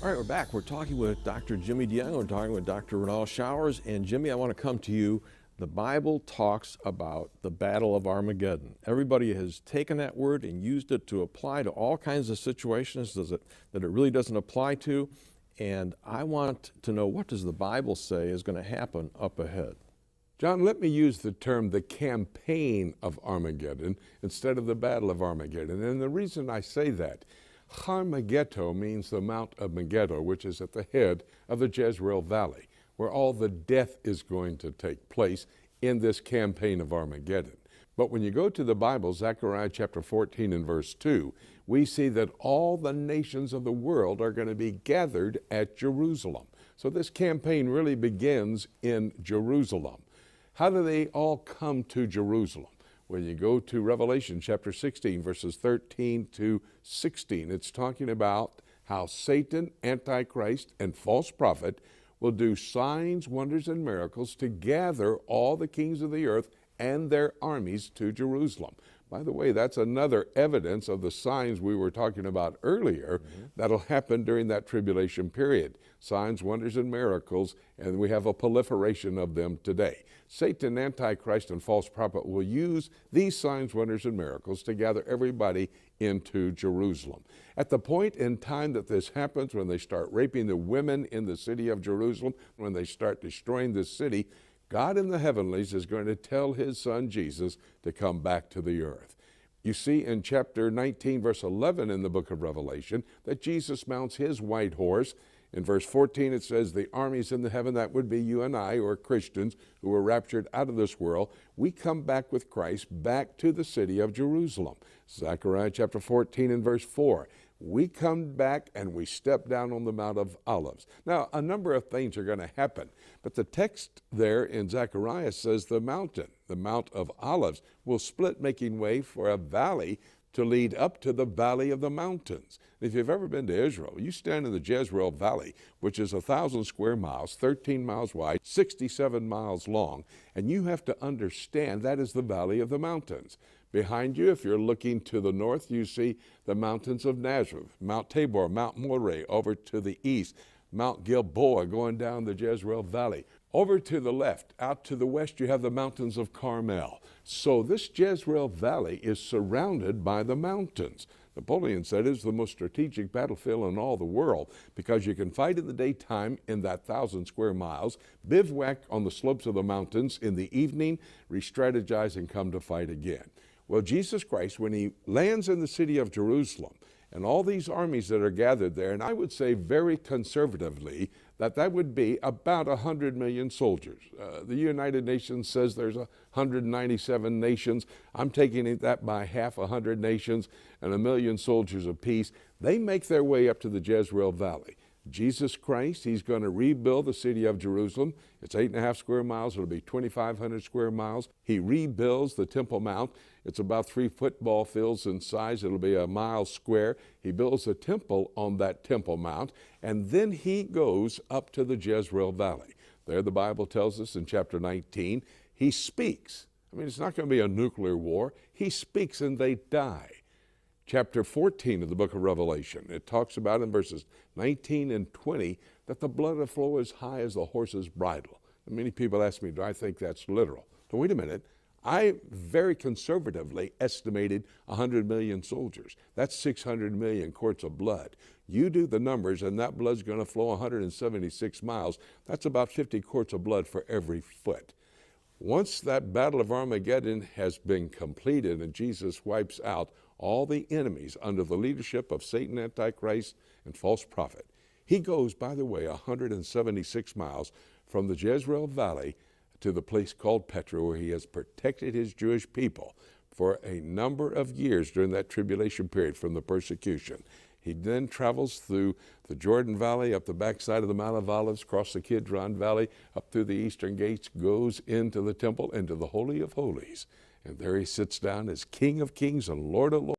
All right, we're back. We're talking with Dr. Jimmy DeYoung. We're talking with Dr. Renal Showers. And Jimmy, I want to come to you. The Bible talks about the Battle of Armageddon. Everybody has taken that word and used it to apply to all kinds of situations that it really doesn't apply to. And I want to know, what does the Bible say is going to happen up ahead? John, let me use the term the campaign of Armageddon instead of the Battle of Armageddon. And the reason I say that, Armageddon means the Mount of Megiddo, which is at the head of the Jezreel Valley, where all the death is going to take place in this campaign of Armageddon. But when you go to the Bible, Zechariah chapter 14 and verse 2, we see that all the nations of the world are going to be gathered at Jerusalem. So this campaign really begins in Jerusalem. How do they all come to Jerusalem? When you go to Revelation chapter 16, verses 13 to 16, it's talking about how Satan, Antichrist, and false prophet will do signs, wonders, and miracles to gather all the kings of the earth and their armies to Jerusalem. By the way, that's another evidence of the signs we were talking about earlier that'll happen during that tribulation period. Signs, wonders, and miracles, and we have a proliferation of them today. Satan, Antichrist, and false prophet will use these signs, wonders, and miracles to gather everybody into Jerusalem. At the point in time that this happens, when they start raping the women in the city of Jerusalem, when they start destroying the city, God in the heavenlies is going to tell his son Jesus to come back to the earth. You see in chapter 19, verse 11 in the book of Revelation, that Jesus mounts his white horse. In verse 14, it says, the armies in the heaven, that would be you and I, or Christians who were raptured out of this world, we come back with Christ back to the city of Jerusalem. Zechariah chapter 14 and verse 4. We come back and we step down on the Mount of Olives. Now, a number of things are going to happen, but the text there in Zechariah says the mountain, the Mount of Olives, will split, making way for a valley to lead up to the Valley of the Mountains. If you've ever been to Israel, you stand in the Jezreel Valley, which is 1,000 square miles, 13 miles wide, 67 miles long, and you have to understand that is the Valley of the Mountains. Behind you, if you're looking to the north, you see the mountains of Nazareth, Mount Tabor, Mount Moreh. Over to the east, Mount Gilboa going down the Jezreel Valley. Over to the left, out to the west, you have the mountains of Carmel. So this Jezreel Valley is surrounded by the mountains. Napoleon said it's the most strategic battlefield in all the world because you can fight in the daytime in that 1,000 square miles, bivouac on the slopes of the mountains in the evening, re-strategize, and come to fight again. Well, Jesus Christ, when he lands in the city of Jerusalem, and all these armies that are gathered there, and I would say very conservatively that would be about 100 million soldiers. The United Nations says there's 197 nations. I'm taking it that by half, 100 nations and 1 million soldiers apiece. They make their way up to the Jezreel Valley. Jesus Christ, he's going to rebuild the city of Jerusalem. It's 8.5 square miles. It'll be 2,500 square miles. He rebuilds the Temple Mount. It's about 3 football fields in size. It'll be 1 mile square. He builds a temple on that Temple Mount, and then he goes up to the Jezreel Valley. There the Bible tells us in chapter 19, he speaks. I mean, it's not going to be a nuclear war. He speaks and they die. Chapter 14 of the book of Revelation, it talks about in verses 19 and 20 that the blood will flow as high as the horse's bridle. And many people ask me, do I think that's literal? So wait a minute. I very conservatively estimated 100 million soldiers. That's 600 million quarts of blood. You do the numbers, and that blood's going to flow 176 miles. That's about 50 quarts of blood for every foot. Once that Battle of Armageddon has been completed and Jesus wipes out all the enemies under the leadership of Satan, Antichrist, and false prophet, he goes, by the way, 176 miles from the Jezreel Valley to the place called Petra, where he has protected his Jewish people for a number of years during that tribulation period from the persecution. He then travels through the Jordan Valley, up the backside of the Mount of Olives, across the Kidron Valley, up through the eastern gates, goes into the temple, into the Holy of Holies. And there he sits down as King of Kings and Lord of Lords.